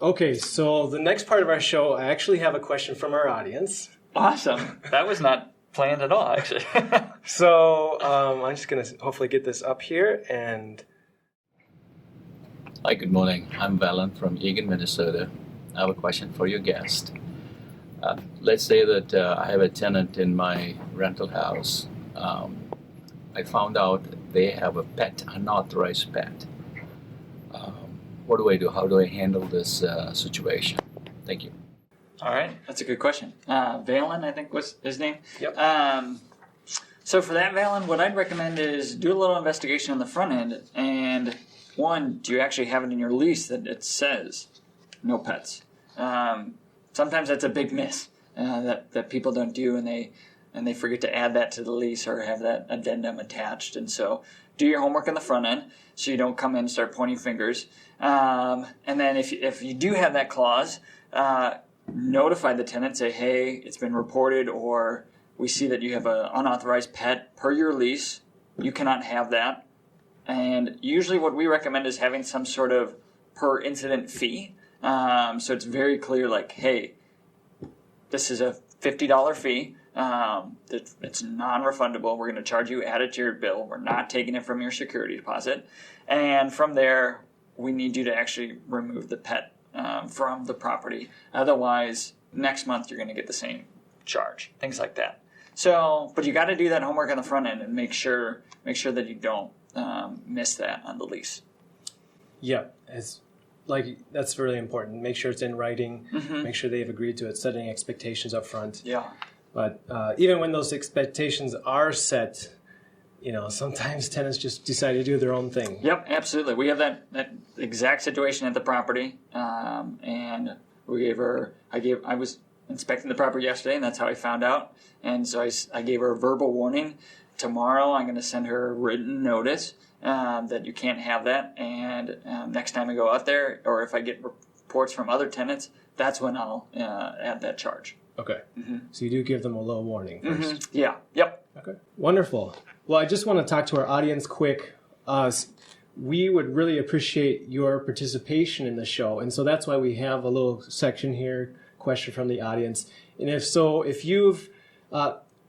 Okay, so the next part of our show, I actually have a question from our audience. Awesome. That was not planned at all, actually. So I'm just going to hopefully get this up here. And Hi, good morning. I'm Valen from Eagan, Minnesota. I have a question for your guest. Let's say that I have a tenant in my rental house. I found out they have a pet, unauthorized pet. What do I do? How do I handle this situation? Thank you. All right, that's a good question. Valen, I think was his name. Yep. So for that, Valen, what I'd recommend is do a little investigation on the front end. And one, do you actually have it in your lease that it says no pets? Sometimes that's a big miss that people don't do, and they forget to add that to the lease or have that addendum attached. And so do your homework on the front end so you don't come in and start pointing fingers. And then if you do have that clause, notify the tenant, say, hey, it's been reported, or we see that you have an unauthorized pet per your lease. You cannot have that. And usually what we recommend is having some sort of per incident fee. So it's very clear, like, hey, this is a $50 fee. It's non-refundable. We're going to charge you, add it to your bill. We're not taking it from your security deposit. And from there, we need you to actually remove the pet from the property. Otherwise, next month you're going to get the same charge. Things like that. So, but you got to do that homework on the front end and make sure that you don't miss that on the lease. yeah, that's really important. Make sure it's in writing. Mm-hmm. Make sure they've agreed to it, setting expectations up front. Yeah. But even when those expectations are set, sometimes tenants just decide to do their own thing. Yep, absolutely. We have that exact situation at the property, and I was inspecting the property yesterday, and that's how I found out. And so I gave her a verbal warning. Tomorrow, I'm going to send her a written notice that you can't have that. And next time I go out there, or if I get reports from other tenants, that's when I'll add that charge. Okay. Mm-hmm. So you do give them a little warning first. Mm-hmm. Yeah. Yep. Okay. Wonderful. Well, I just want to talk to our audience quick. We would really appreciate your participation in the show. And so that's why we have a little section here, question from the audience. And if you've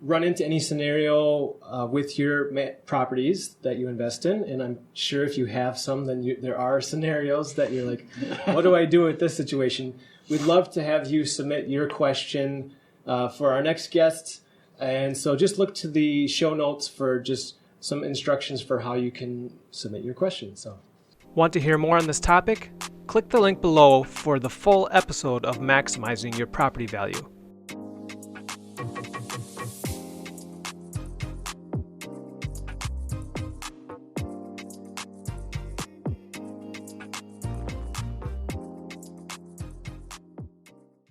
run into any scenario with your properties that you invest in, and I'm sure if you have some, then there are scenarios that you're like, what do I do with this situation? We'd love to have you submit your question for our next guest. And so just look to the show notes for just some instructions for how you can submit your question. So, want to hear more on this topic? Click the link below for the full episode of Maximizing Your Property Value.